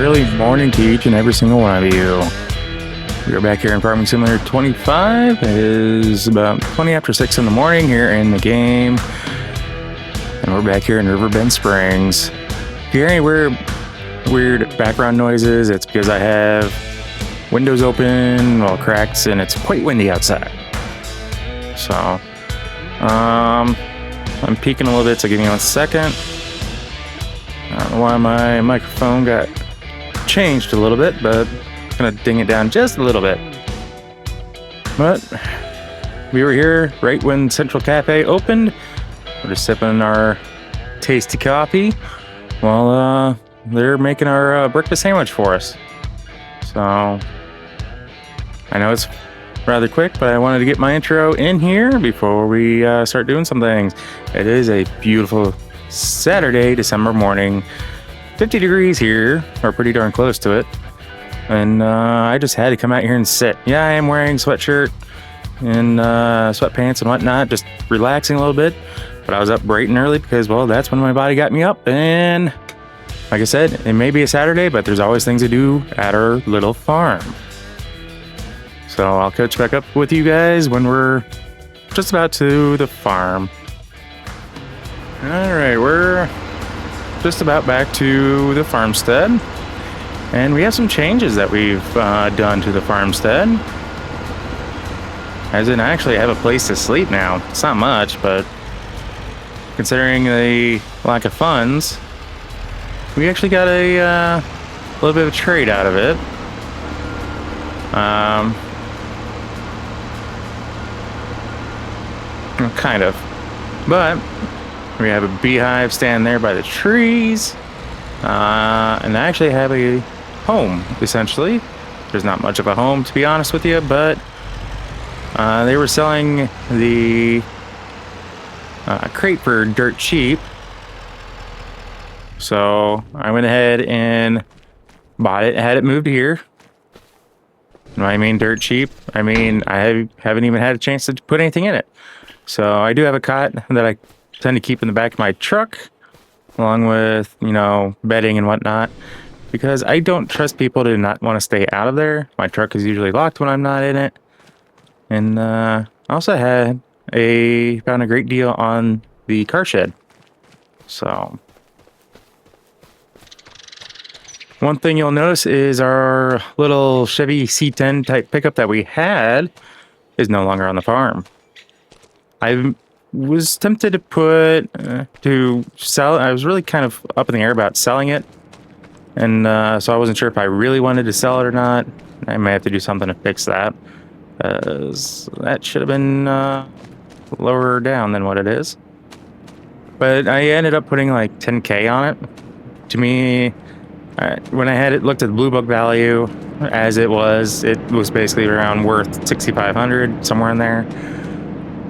early morning to each and every single one of you. We are back here in Farming Simulator 25. It is about 20 after 6 in the morning here in the game. And we're back here in Riverbend Springs. If you hear any weird background noises, it's because I have windows open, all cracks, and it's quite windy outside. So, I'm peeking a little bit, so give me 1 second. I don't know why my microphone got changed a little bit, but I'm gonna ding it down just a little bit. But we were here right when Central Cafe opened. We're just sipping our tasty coffee while they're making our breakfast sandwich for us. So I know it's rather quick, but I wanted to get my intro in here before we start doing some things. It is a beautiful Saturday, December morning. 50 degrees here, or pretty darn close to it. And I just had to come out here and sit. Yeah, I am wearing sweatshirt and sweatpants and whatnot, just relaxing a little bit. But I was up bright and early because, well, that's when my body got me up. And like I said, it may be a Saturday, but there's always things to do at our little farm. So I'll catch back up with you guys when we're just about to the farm. All right, we're just about back to the farmstead, and we have some changes that we've done to the farmstead. As in, I actually have a place to sleep now. It's not much, but considering the lack of funds, we actually got a little bit of a trade out of it. Kind of, but we have a beehive stand there by the trees, and I actually have a home, essentially. There's not much of a home, to be honest with you, but they were selling the crate for dirt cheap. So I went ahead and bought it, had it moved here. When I mean dirt cheap, I mean I haven't even had a chance to put anything in it. So I do have a cot that I tend to keep in the back of my truck, along with, you know, bedding and whatnot, because I don't trust people to not want to stay out of there. My truck is usually locked when I'm not in it. And I also found a great deal on the car shed. So one thing you'll notice is our little Chevy C10 type pickup that we had is no longer on the farm. I was tempted to sell it. I was really kind of up in the air about selling it, and so I wasn't sure if I really wanted to sell it or not. I may have to do something to fix that. That should have been lower down than what it is. But I ended up putting like 10K on it. To me, when I had it looked at the Blue Book value as it was basically around worth 6,500, somewhere in there.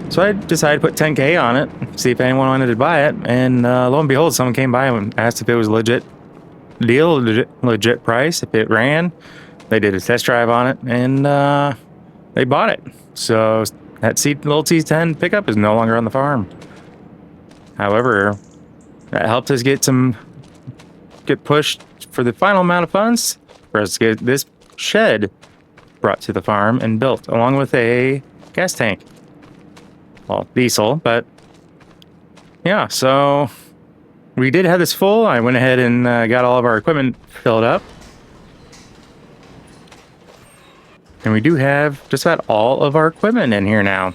So I decided to put 10K on it, see if anyone wanted to buy it, and lo and behold, someone came by and asked if it was a legit deal, legit price, if it ran. They did a test drive on it, and they bought it. So that little C10 pickup is no longer on the farm. However, that helped us get pushed for the final amount of funds for us to get this shed brought to the farm and built, along with a gas tank. Well, diesel, but yeah, so we did have this full. I went ahead and got all of our equipment filled up. And we do have just about all of our equipment in here now.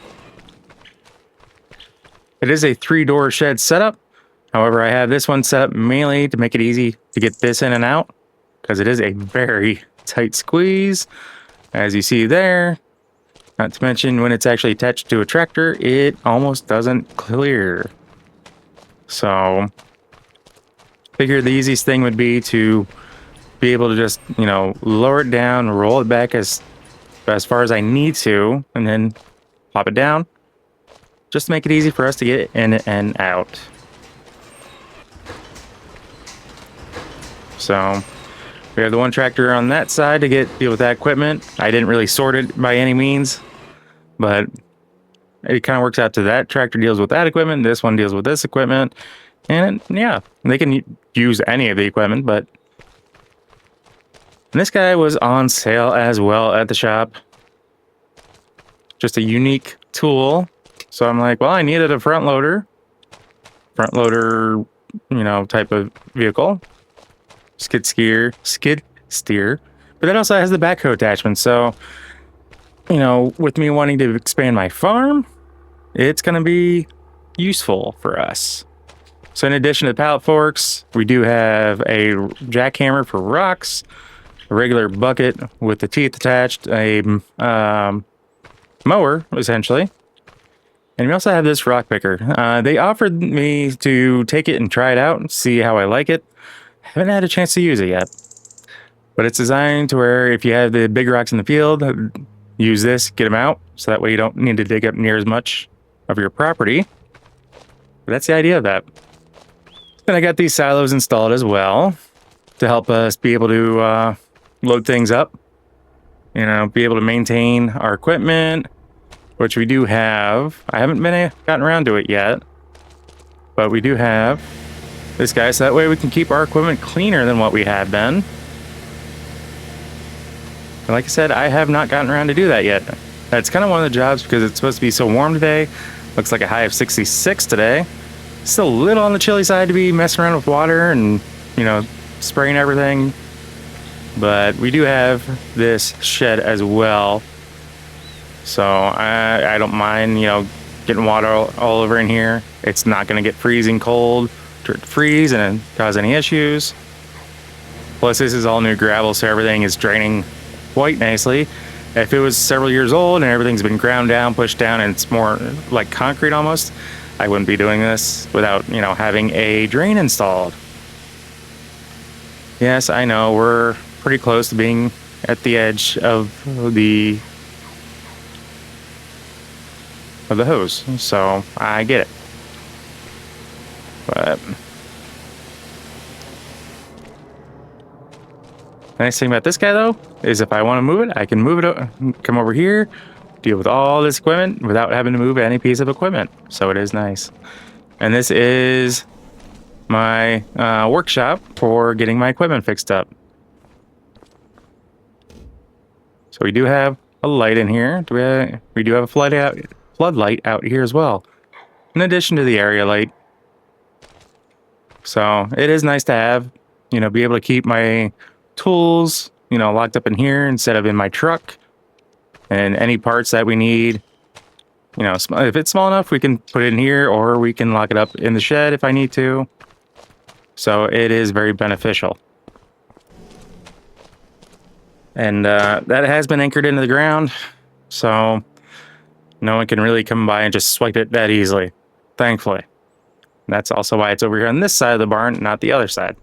It is a 3-door shed setup. However, I have this one set up mainly to make it easy to get this in and out, because it is a very tight squeeze, as you see there. Not to mention, when it's actually attached to a tractor, it almost doesn't clear. So, figured the easiest thing would be to be able to just, you know, lower it down, roll it back as far as I need to, and then pop it down. Just to make it easy for us to get in and out. So, we have the one tractor on that side to deal with that equipment. I didn't really sort it by any means, but it kind of works out to that tractor deals with that equipment. This one deals with this equipment. And yeah, they can use any of the equipment, but And this guy was on sale as well at the shop. Just a unique tool. So I'm like, well, I needed a front loader, type of vehicle. Skid steer. But that also has the backhoe attachment. So, with me wanting to expand my farm, it's going to be useful for us. So in addition to pallet forks, we do have a jackhammer for rocks, a regular bucket with the teeth attached, a mower, essentially. And we also have this rock picker. They offered me to take it and try it out and see how I like it. Haven't had a chance to use it yet. But it's designed to where if you have the big rocks in the field, use this, get them out. So that way you don't need to dig up near as much of your property. But that's the idea of that. Then I got these silos installed as well to help us be able to load things up. Be able to maintain our equipment, which we do have. I haven't gotten around to it yet, but we do have this guy, so that way we can keep our equipment cleaner than what we had been. And like I said, I have not gotten around to do that yet. That's kind of one of the jobs because it's supposed to be so warm today. Looks like a high of 66 today. Still a little on the chilly side to be messing around with water and, spraying everything. But we do have this shed as well. So I don't mind, getting water all over in here. It's not going to get freezing cold to freeze and cause any issues. Plus, this is all new gravel, so everything is draining quite nicely. If it was several years old and everything's been ground down, pushed down, and it's more like concrete almost, I wouldn't be doing this without, having a drain installed. Yes, I know, we're pretty close to being at the edge of the hose, so I get it. But the nice thing about this guy, though, is if I want to move it, I can move it, come over here, deal with all this equipment without having to move any piece of equipment. So it is nice. And this is my workshop for getting my equipment fixed up. So we do have a light in here. We do have a floodlight out here as well, in addition to the area light. So it is nice to have, be able to keep my tools, locked up in here instead of in my truck. And any parts that we need, if it's small enough, we can put it in here, or we can lock it up in the shed if I need to. So it is very beneficial. And that has been anchored into the ground, so no one can really come by and just swipe it that easily, thankfully. That's also why it's over here on this side of the barn, not the other side.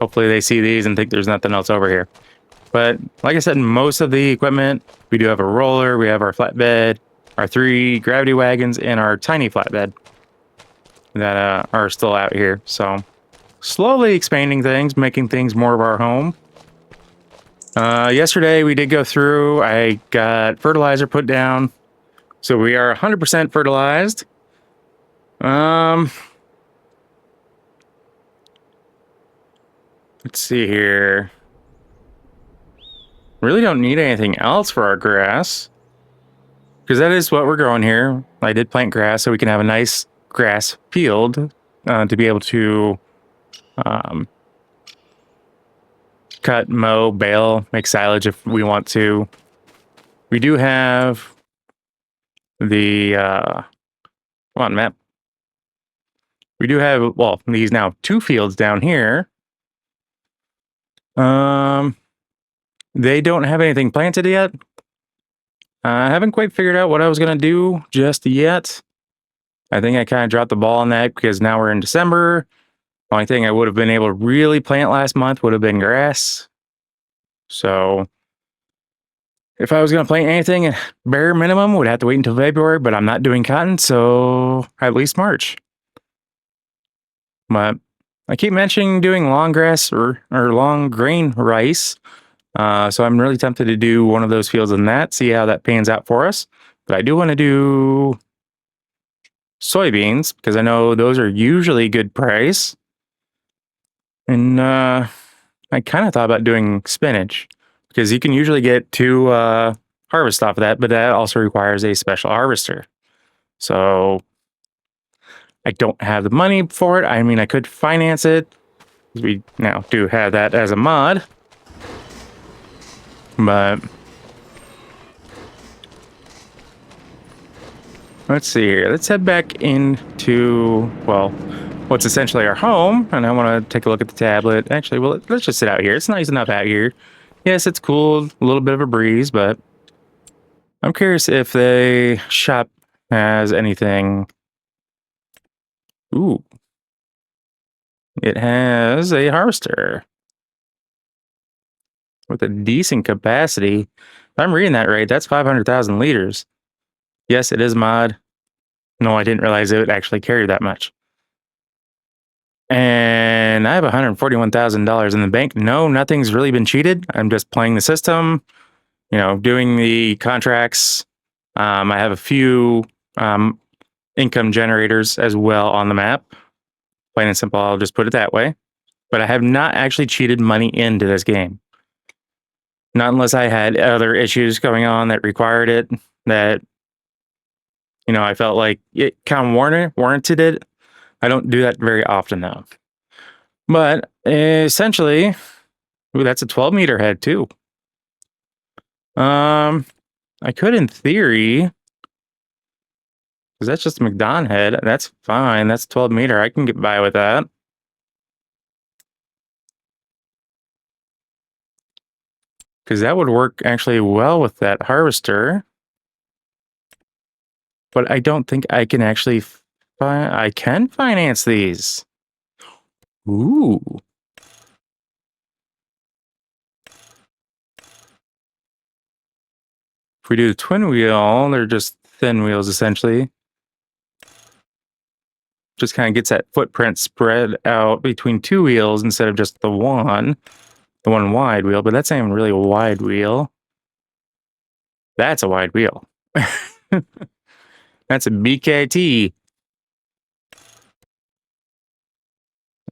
Hopefully they see these and think there's nothing else over here. But like I said, most of the equipment, we do have a roller, we have our flatbed, our 3 gravity wagons, and our tiny flatbed that are still out here. So slowly expanding things, making things more of our home. Yesterday we did go through, I got fertilizer put down. So we are 100% fertilized. Let's see here. Really don't need anything else for our grass, because that is what we're growing here. I did plant grass so we can have a nice grass field to be able to cut, mow, bale, make silage if we want to. We do have the come on, map. We do have, well, these now 2 fields down here. They don't have anything planted yet. I haven't quite figured out what I was going to do just yet. I think I kind of dropped the ball on that because now we're in December. The only thing I would have been able to really plant last month would have been grass. So if I was going to plant anything, bare minimum, would have to wait until February, but I'm not doing cotton, so at least March. But I keep mentioning doing long grass or long grain rice. So I'm really tempted to do one of those fields in that, see how that pans out for us. But I do want to do soybeans because I know those are usually good price. And I kind of thought about doing spinach because you can usually get 2 harvests off of that, but that also requires a special harvester. So I don't have the money for it. I mean, I could finance it. We now do have that as a mod, but let's see here. Let's head back into, well, what's essentially our home. And I want to take a look at the tablet. Actually, well, let's just sit out here. It's nice enough out here. Yes, it's cool. A little bit of a breeze, but I'm curious if the shop has anything. Ooh, it has a harvester with a decent capacity. If I'm reading that right, that's 500,000 liters. Yes, it is mod. No, I didn't realize it would actually carry that much. And I have $141,000 in the bank. No, nothing's really been cheated. I'm just playing the system, you know, doing the contracts. I have a few income generators as well on the map. Plain and simple, I'll just put it that way. But I have not actually cheated money into this game. Not unless I had other issues going on that required it, that, you know, I felt like it kind of warranted it. I don't do that very often though. But essentially, ooh, that's a 12-meter head too. I could in theory, because that's just a McDon head. That's fine. That's 12-meter. I can get by with that. Because that would work actually well with that harvester. But I don't think I can actually, I can finance these. Ooh. If we do the twin wheel, they're just thin wheels essentially. Just kind of gets that footprint spread out between 2 wheels instead of just the one wide wheel, but that's not even really a wide wheel. That's a wide wheel. That's a BKT.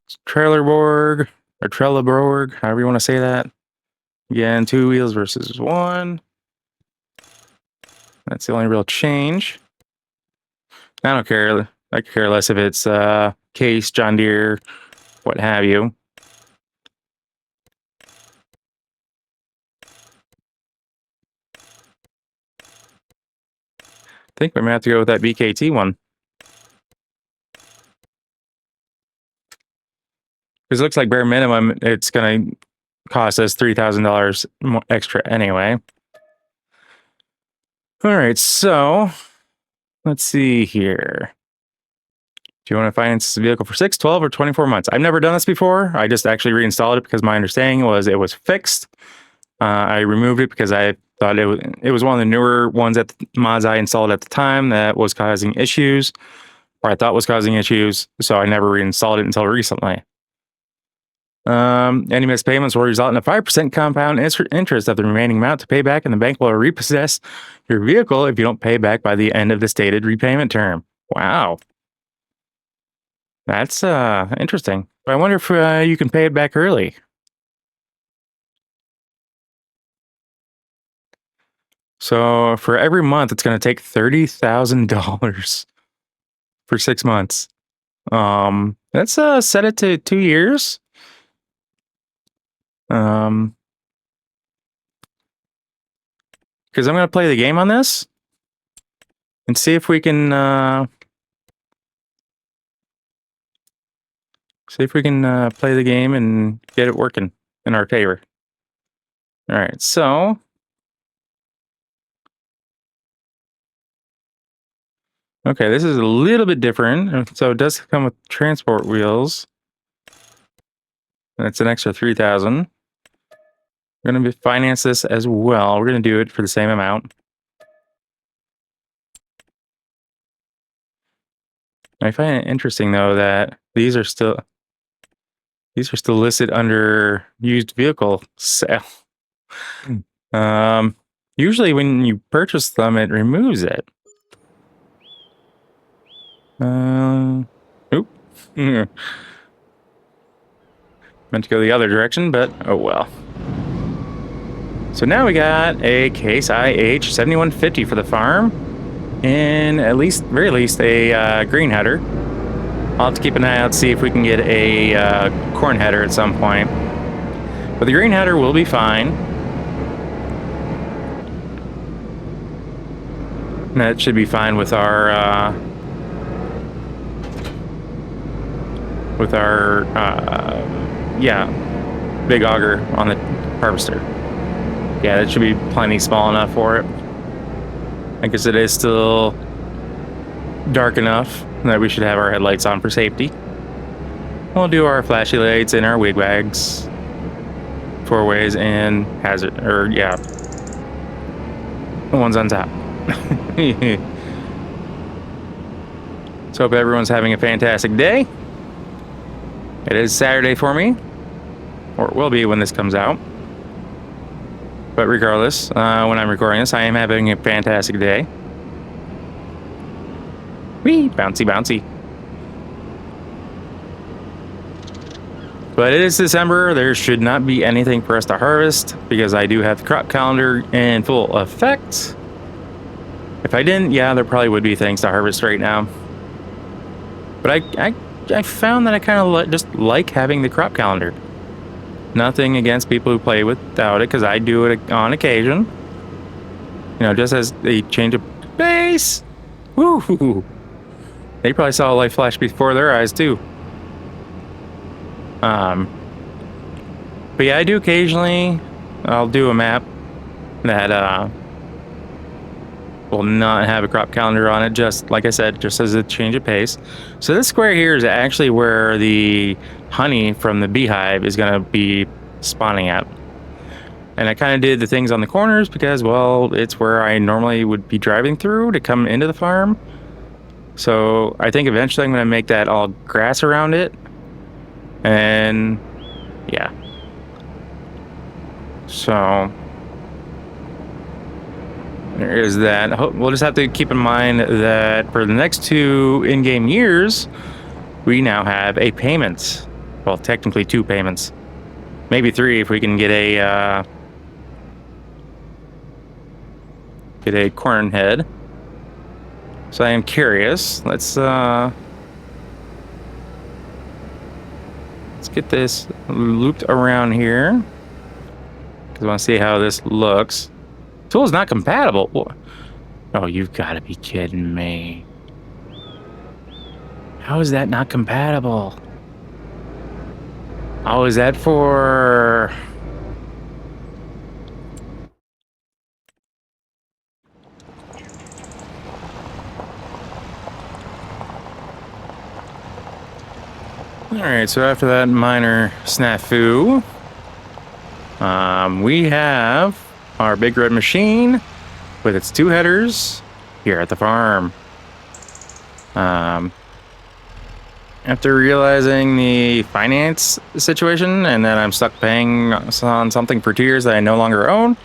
It's Trailerborg or Trelleborg, however you want to say that. Again, 2 wheels versus 1. That's the only real change. I don't care. I care less if it's Case, John Deere, what have you. I think we might have to go with that BKT one. Because it looks like bare minimum, it's going to cost us $3,000 extra anyway. All right, so let's see here. Do you want to finance this vehicle for 6, 12, or 24 months? I've never done this before. I just actually reinstalled it because my understanding was it was fixed. I removed it because I thought it was one of the newer ones that the mods I installed at the time that was causing issues, or I thought was causing issues. So I never reinstalled it until recently. Any missed payments will result in a 5% compound interest of the remaining amount to pay back, and the bank will repossess your vehicle if you don't pay back by the end of the stated repayment term. Wow. That's interesting. I wonder if you can pay it back early. So for every month, it's going to take $30,000 for 6 months. Let's set it to 2 years. Because I'm going to play the game on this and see if we can play the game and get it working in our favor. All right, so okay, this is a little bit different. So it does come with transport wheels. That's an extra 3,000. We're going to finance this as well. We're going to do it for the same amount. I find it interesting though that these are still listed under used vehicle sale. Usually when you purchase them, it removes it. Oop. Meant to go the other direction, but oh well. So now we got a Case IH 7150 for the farm, and very least a green header. I'll have to keep an eye out, see if we can get a corn header at some point. But the green header will be fine. And that should be fine with our big auger on the harvester. Yeah, that should be plenty small enough for it. I guess it is still dark enough that we should have our headlights on for safety. We'll do our flashy lights and our wig wags, 4-ways, and hazard, the ones on top. So hope everyone's having a fantastic day. It is Saturday for me, or it will be when this comes out. But regardless, when I'm recording this, I am having a fantastic day. Whee! Bouncy, bouncy. But it is December. There should not be anything for us to harvest because I do have the crop calendar in full effect. If I didn't, yeah, there probably would be things to harvest right now. But I found that I kind of just like having the crop calendar. Nothing against people who play without it, because I do it on occasion. You know, just as a change of pace. Woo! They probably saw a light flash before their eyes too. But yeah, I do occasionally. I'll do a map that will not have a crop calendar on it. Just like I said, just as a change of pace. So this square here is actually where the honey from the beehive is going to be spawning at. And I kind of did the things on the corners because, well, it's where I normally would be driving through to come into the farm. So I think eventually I'm going to make that all grass around it. And yeah. So there is that. We'll just have to keep in mind that for the next 2 in-game years, we now have a payment. Well, technically 2 payments. Maybe 3 if we can get a corn head. So I am curious. Let's get this looped around here, because I want to see how this looks. Tool is not compatible. Oh, you've got to be kidding me. How is that not compatible? How is that for... Alright, so after that minor snafu, we have our big red machine with its 2 headers here at the farm. After realizing the finance situation and that I'm stuck paying on something for 2 years that I no longer own,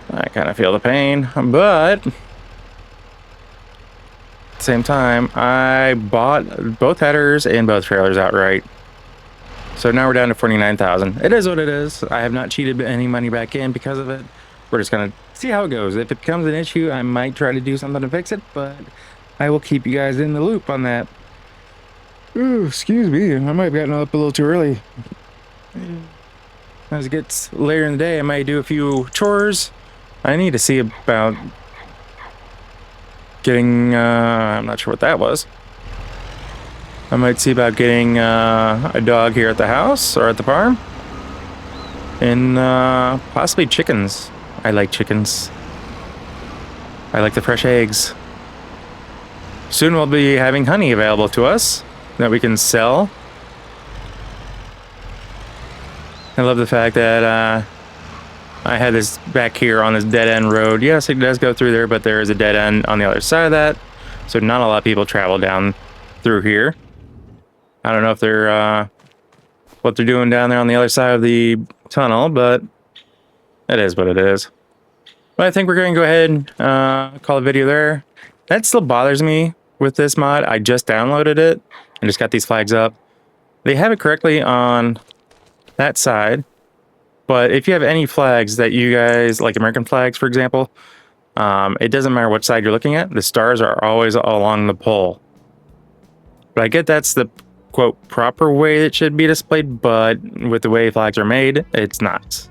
I kind of feel the pain, but at the same time, I bought both headers and both trailers outright. So now we're down to 49,000. It is what it is. I have not cheated any money back in because of it. We're just gonna see how it goes. If it becomes an issue, I might try to do something to fix it, but I will keep you guys in the loop on that. Ooh, excuse me. I might have gotten up a little too early. As it gets later in the day, I might do a few chores. I need to see about getting, I'm not sure what that was. I might see about getting a dog here at the house or at the farm. And possibly chickens. I like chickens. I like the fresh eggs. Soon we'll be having honey available to us that we can sell. I love the fact that I had this back here on this dead-end road. Yes, it does go through there, but there is a dead end on the other side of that. So not a lot of people travel down through here. I don't know if they're what they're doing down there on the other side of the tunnel, but it is what it is. But I think we're going to go ahead and call the video there. That still bothers me with this mod. I just downloaded it and just got these flags up. They have it correctly on that side. But if you have any flags that you guys, like American flags, for example, it doesn't matter which side you're looking at. The stars are always along the pole. But I get that's the, quote, proper way it should be displayed, but with the way flags are made, it's not.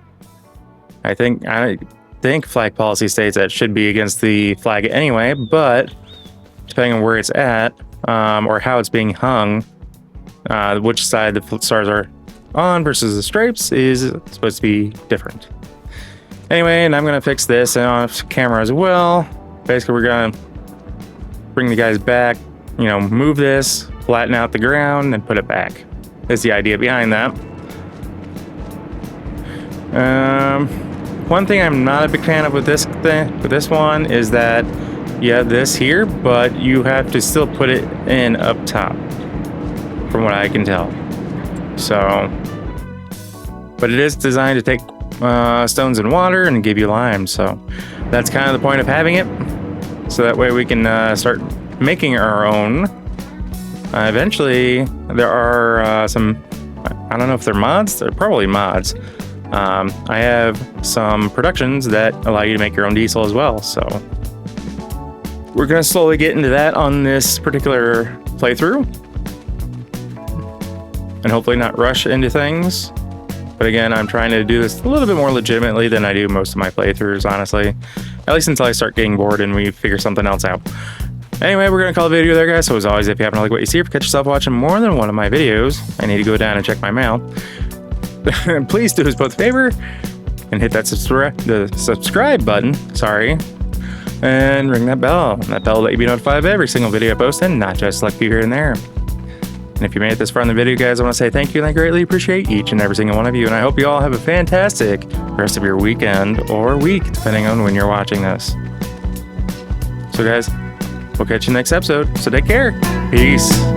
I think flag policy states that it should be against the flag anyway, but depending on where it's at, or how it's being hung, which side the stars are on versus the stripes is supposed to be different. Anyway, and I'm gonna fix this and off camera as well. Basically, we're gonna bring the guys back, move this, flatten out the ground, and put it back. Is the idea behind that. One thing I'm not a big fan of with this one is that you have this here, but you have to still put it in up top, from what I can tell. So, but it is designed to take stones and water and give you lime, so that's kind of the point of having it, so that way we can start making our own. Eventually there are some, I don't know if they're mods, they're probably mods. I have some productions that allow you to make your own diesel as well, so we're going to slowly get into that on this particular playthrough and hopefully not rush into things. But again, I'm trying to do this a little bit more legitimately than I do most of my playthroughs, honestly. At least until I start getting bored and we figure something else out. Anyway, we're going to call the video there, guys. So as always, if you happen to like what you see, if you catch yourself watching more than one of my videos, I need to go down and check my mail. Please do us both a favor and hit that subscribe button, and ring that bell. That bell will let you be notified of every single video I post, and not just select few here and there. And if you made it this far in the video, guys, I want to say thank you, and I greatly appreciate each and every single one of you. And I hope you all have a fantastic rest of your weekend or week, depending on when you're watching this. So, guys, we'll catch you next episode. So take care. Peace.